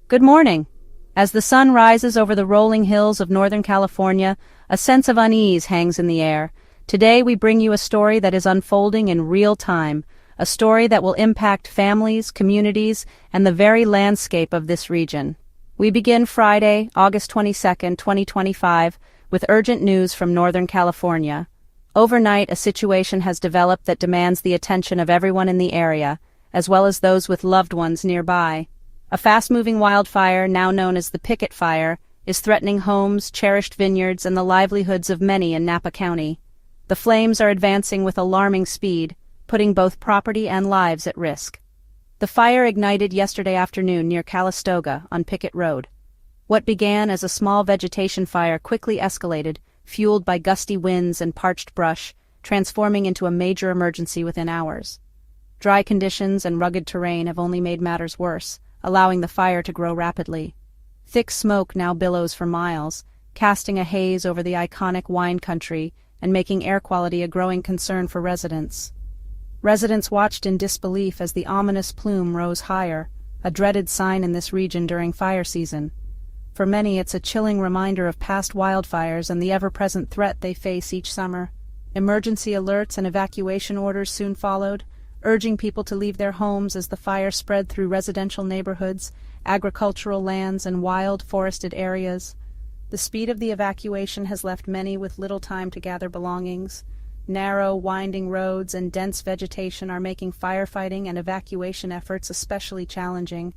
Good morning. As the sun rises over the rolling hills of Northern California, a sense of unease hangs in the air. Today we bring you a story that is unfolding in real time, a story that will impact families, communities, and the very landscape of this region. We begin Friday, August 22, 2025, with urgent news from Northern California. Overnight, a situation has developed that demands the attention of everyone in the area, as well as those with loved ones nearby. A fast-moving wildfire, now known as the Pickett Fire, is threatening homes, cherished vineyards, and the livelihoods of many in Napa County. The flames are advancing with alarming speed, putting both property and lives at risk. The fire ignited yesterday afternoon near Calistoga on Pickett Road. What began as a small vegetation fire quickly escalated, fueled by gusty winds and parched brush, transforming into a major emergency within hours. Dry conditions and rugged terrain have only made matters worse, allowing the fire to grow rapidly. Thick smoke now billows for miles, casting a haze over the iconic wine country and making air quality a growing concern for residents. Residents watched in disbelief as the ominous plume rose higher, a dreaded sign in this region during fire season. For many, it's a chilling reminder of past wildfires and the ever-present threat they face each summer. Emergency alerts and evacuation orders soon followed, urging people to leave their homes as the fire spread through residential neighborhoods, agricultural lands, and wild, forested areas. The speed of the evacuation has left many with little time to gather belongings. Narrow, winding roads and dense vegetation are making firefighting and evacuation efforts especially challenging.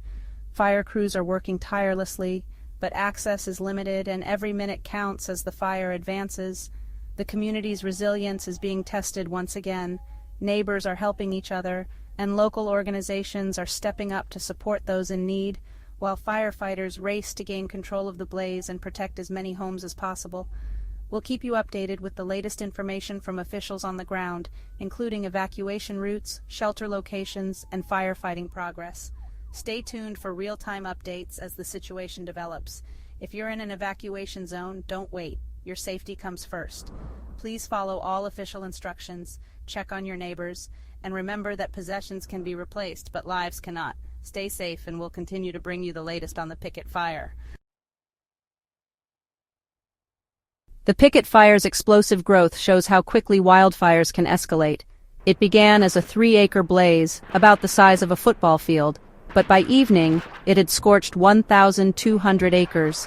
Fire crews are working tirelessly, but access is limited and every minute counts as the fire advances. The community's resilience is being tested once again. Neighbors are helping each other, and local organizations are stepping up to support those in need, while firefighters race to gain control of the blaze and protect as many homes as possible. We'll keep you updated with the latest information from officials on the ground, including evacuation routes, shelter locations, and firefighting progress. Stay tuned for real-time updates as the situation develops. If you're in an evacuation zone, don't wait. Your safety comes first. Please follow all official instructions, check on your neighbors, and remember that possessions can be replaced, but lives cannot. Stay safe, and we'll continue to bring you the latest on the Pickett Fire. The Pickett Fire's explosive growth shows how quickly wildfires can escalate. It began as a 3-acre blaze, about the size of a football field, but by evening, it had scorched 1,200 acres.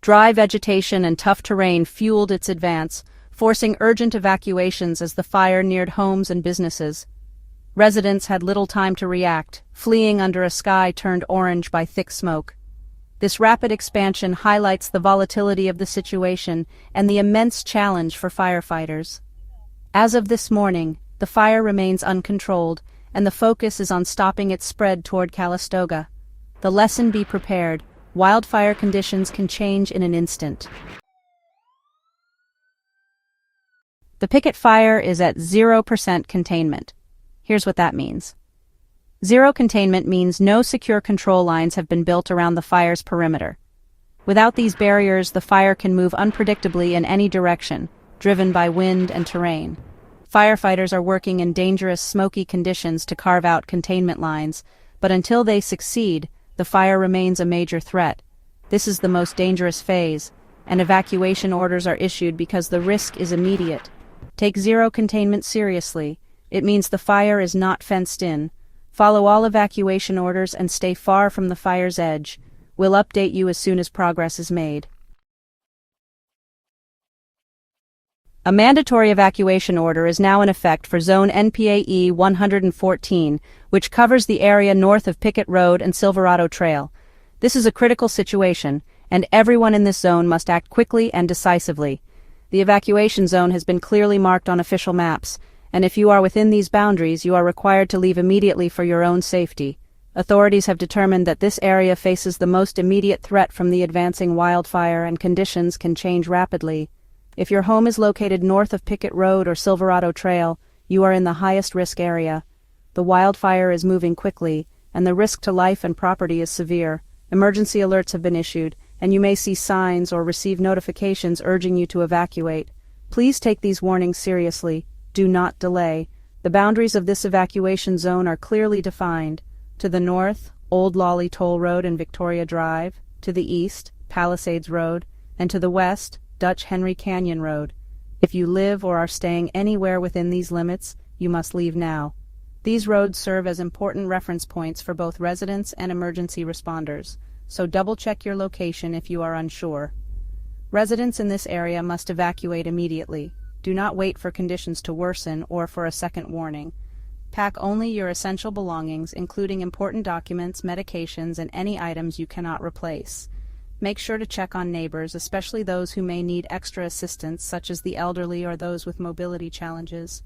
Dry vegetation and tough terrain fueled its advance, forcing urgent evacuations as the fire neared homes and businesses. Residents had little time to react, fleeing under a sky turned orange by thick smoke. This rapid expansion highlights the volatility of the situation and the immense challenge for firefighters. As of this morning, the fire remains uncontrolled, and the focus is on stopping its spread toward Calistoga. The lesson: be prepared. Wildfire conditions can change in an instant. The Pickett Fire is at 0% containment. Here's what that means. Zero containment means no secure control lines have been built around the fire's perimeter. Without these barriers, the fire can move unpredictably in any direction, driven by wind and terrain. Firefighters are working in dangerous, smoky conditions to carve out containment lines, but until they succeed, the fire remains a major threat. This is the most dangerous phase, and evacuation orders are issued because the risk is immediate. Take zero containment seriously. It means the fire is not fenced in. Follow all evacuation orders and stay far from the fire's edge. We'll update you as soon as progress is made. A mandatory evacuation order is now in effect for Zone NPAE 114, which covers the area north of Pickett Road and Silverado Trail. This is a critical situation, and everyone in this zone must act quickly and decisively. The evacuation zone has been clearly marked on official maps, and if you are within these boundaries, you are required to leave immediately for your own safety. Authorities have determined that this area faces the most immediate threat from the advancing wildfire, and conditions can change rapidly. If your home is located north of Pickett Road or Silverado Trail, you are in the highest risk area. The wildfire is moving quickly, and the risk to life and property is severe. Emergency alerts have been issued, and you may see signs or receive notifications urging you to evacuate. Please take these warnings seriously. Do not delay. The boundaries of this evacuation zone are clearly defined. To the north, Old Lolly Toll Road and Victoria Drive; to the east, Palisades Road; and to the west, Dutch Henry Canyon Road. If you live or are staying anywhere within these limits, you must leave now. These roads serve as important reference points for both residents and emergency responders, so double-check your location if you are unsure. Residents in this area must evacuate immediately. Do not wait for conditions to worsen or for a second warning. Pack only your essential belongings, including important documents, medications, and any items you cannot replace. Make sure to check on neighbors, especially those who may need extra assistance, such as the elderly or those with mobility challenges.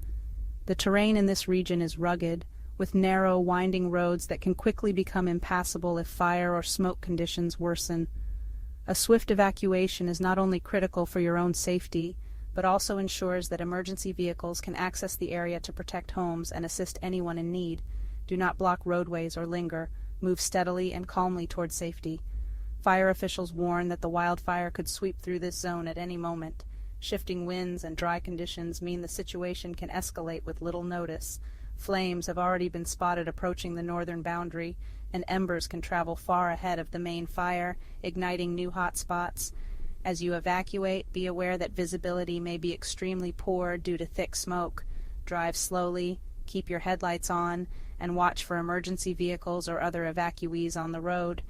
The terrain in this region is rugged, with narrow, winding roads that can quickly become impassable if fire or smoke conditions worsen. A swift evacuation is not only critical for your own safety, but also ensures that emergency vehicles can access the area to protect homes and assist anyone in need. Do not block roadways or linger. Move steadily and calmly toward safety. Fire officials warn that the wildfire could sweep through this zone at any moment. Shifting winds and dry conditions mean the situation can escalate with little notice. Flames have already been spotted approaching the northern boundary, and embers can travel far ahead of the main fire, igniting new hot spots. As you evacuate, be aware that visibility may be extremely poor due to thick smoke. Drive slowly, keep your headlights on, and watch for emergency vehicles or other evacuees on the road.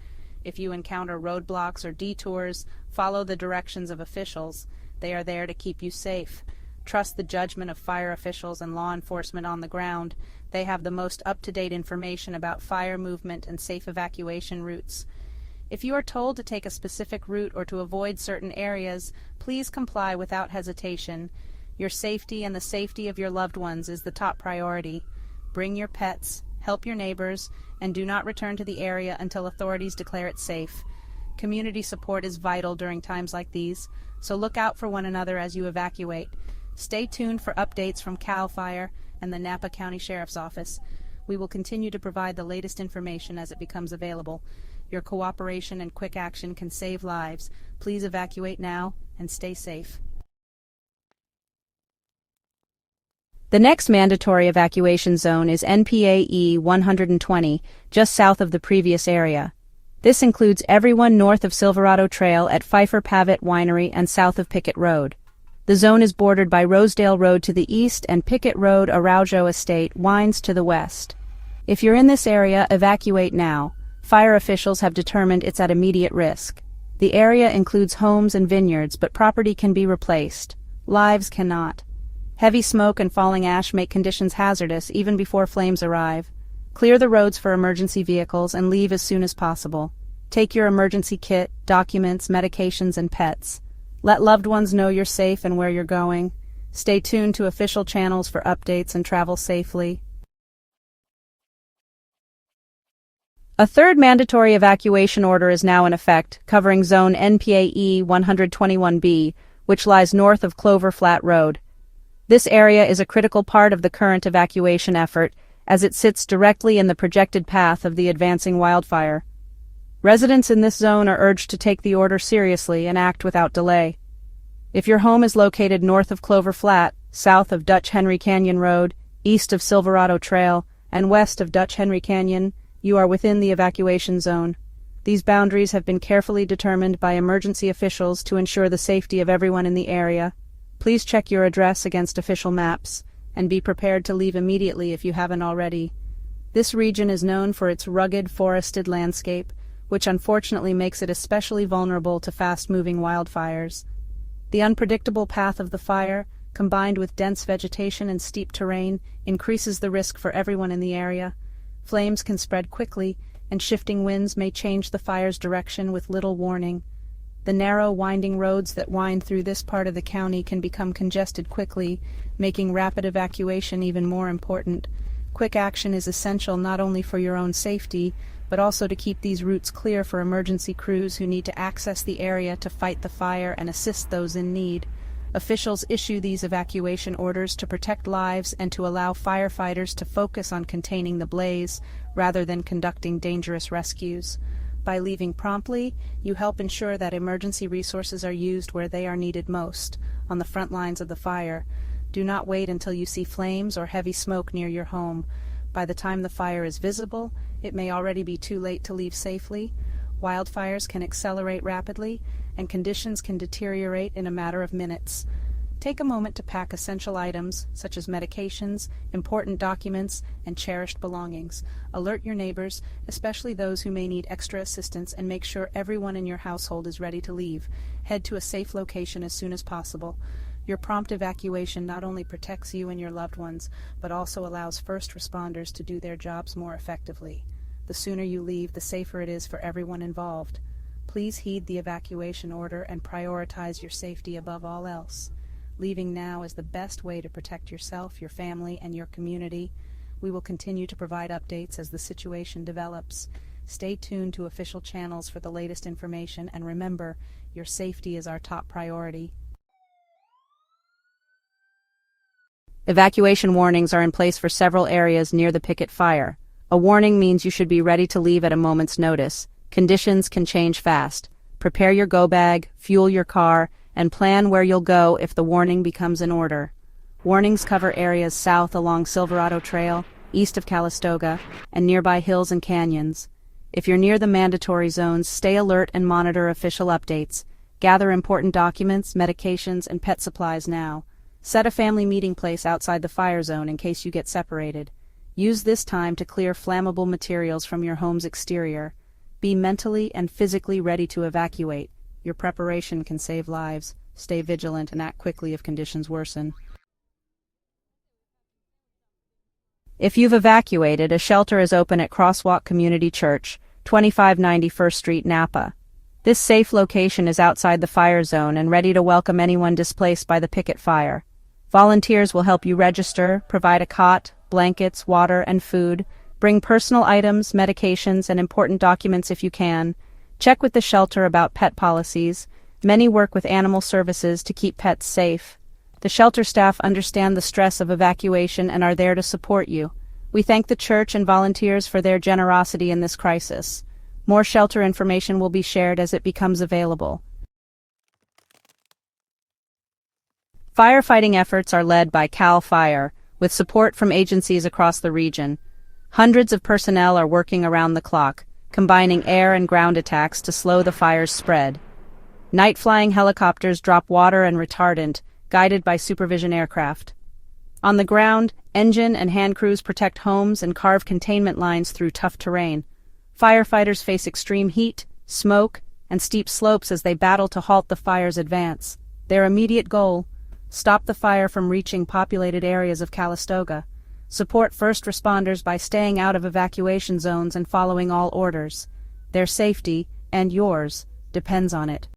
If you encounter roadblocks or detours, follow the directions of officials. They are there to keep you safe. Trust the judgment of fire officials and law enforcement on the ground. They have the most up-to-date information about fire movement and safe evacuation routes. If you are told to take a specific route or to avoid certain areas, please comply without hesitation. Your safety and the safety of your loved ones is the top priority. Bring your pets, help your neighbors, and do not return to the area until authorities declare it safe. Community support is vital during times like these, so look out for one another as you evacuate. Stay tuned for updates from CAL FIRE and the Napa County Sheriff's Office. We will continue to provide the latest information as it becomes available. Your cooperation and quick action can save lives. Please evacuate now and stay safe. The next mandatory evacuation zone is NPAE 120, just south of the previous area. This includes everyone north of Silverado Trail at Pfeiffer Pavitt Winery and south of Pickett Road. The zone is bordered by Rosedale Road to the east and Pickett Road Araujo Estate winds to the west. If you're in this area, evacuate now. Fire officials have determined it's at immediate risk. The area includes homes and vineyards, but property can be replaced. Lives cannot. Heavy smoke and falling ash make conditions hazardous even before flames arrive. Clear the roads for emergency vehicles and leave as soon as possible. Take your emergency kit, documents, medications, and pets. Let loved ones know you're safe and where you're going. Stay tuned to official channels for updates and travel safely. A third mandatory evacuation order is now in effect, covering Zone NPAE 121B, which lies north of Clover Flat Road. This area is a critical part of the current evacuation effort, as it sits directly in the projected path of the advancing wildfire. Residents in this zone are urged to take the order seriously and act without delay. If your home is located north of Clover Flat, south of Dutch Henry Canyon Road, east of Silverado Trail, and west of Dutch Henry Canyon, you are within the evacuation zone. These boundaries have been carefully determined by emergency officials to ensure the safety of everyone in the area. Please check your address against official maps, and be prepared to leave immediately if you haven't already. This region is known for its rugged, forested landscape, which unfortunately makes it especially vulnerable to fast-moving wildfires. The unpredictable path of the fire, combined with dense vegetation and steep terrain, increases the risk for everyone in the area. Flames can spread quickly, and shifting winds may change the fire's direction with little warning. The narrow, winding roads that wind through this part of the county can become congested quickly, making rapid evacuation even more important. Quick action is essential not only for your own safety, but also to keep these routes clear for emergency crews who need to access the area to fight the fire and assist those in need. Officials issue these evacuation orders to protect lives and to allow firefighters to focus on containing the blaze rather than conducting dangerous rescues. By leaving promptly, you help ensure that emergency resources are used where they are needed most, on the front lines of the fire. Do not wait until you see flames or heavy smoke near your home. By the time the fire is visible, It may already be too late to leave safely. Wildfires can accelerate rapidly, and conditions can deteriorate in a matter of minutes. Take a moment to pack essential items, such as medications, important documents, and cherished belongings. Alert your neighbors, especially those who may need extra assistance, and make sure everyone in your household is ready to leave. Head to a safe location as soon as possible. Your prompt evacuation not only protects you and your loved ones, but also allows first responders to do their jobs more effectively. The sooner you leave, the safer it is for everyone involved. Please heed the evacuation order and prioritize your safety above all else. Leaving now is the best way to protect yourself, your family, and your community. We will continue to provide updates as the situation develops. Stay tuned to official channels for the latest information, and remember, your safety is our top priority. Evacuation warnings are in place for several areas near the Pickett Fire. A warning means you should be ready to leave at a moment's notice. Conditions can change fast. Prepare your go bag, fuel your car, and plan where you'll go if the warning becomes an order. Warnings cover areas south along Silverado Trail, east of Calistoga, and nearby hills and canyons. If you're near the mandatory zones, stay alert and monitor official updates. Gather important documents, medications, and pet supplies now. Set a family meeting place outside the fire zone in case you get separated. Use this time to clear flammable materials from your home's exterior. Be mentally and physically ready to evacuate. Your preparation can save lives. Stay vigilant and act quickly if conditions worsen. If you've evacuated, a shelter is open at Crosswalk Community Church, 2590 First Street, Napa. This safe location is outside the fire zone and ready to welcome anyone displaced by the Pickett Fire. Volunteers will help you register, provide a cot, blankets, water, and food. Bring personal items, medications, and important documents if you can. Check with the shelter about pet policies. Many work with animal services to keep pets safe. The shelter staff understand the stress of evacuation and are there to support you. We thank the church and volunteers for their generosity in this crisis. More shelter information will be shared as it becomes available. Firefighting efforts are led by CalFire, with support from agencies across the region. Hundreds of personnel are working around the clock, combining air and ground attacks to slow the fire's spread. Night-flying helicopters drop water and retardant, guided by supervision aircraft. On the ground, engine and hand crews protect homes and carve containment lines through tough terrain. Firefighters face extreme heat, smoke, and steep slopes as they battle to halt the fire's advance. Their immediate goal: stop the fire from reaching populated areas of Calistoga. Support first responders by staying out of evacuation zones and following all orders. Their safety, and yours, depends on it.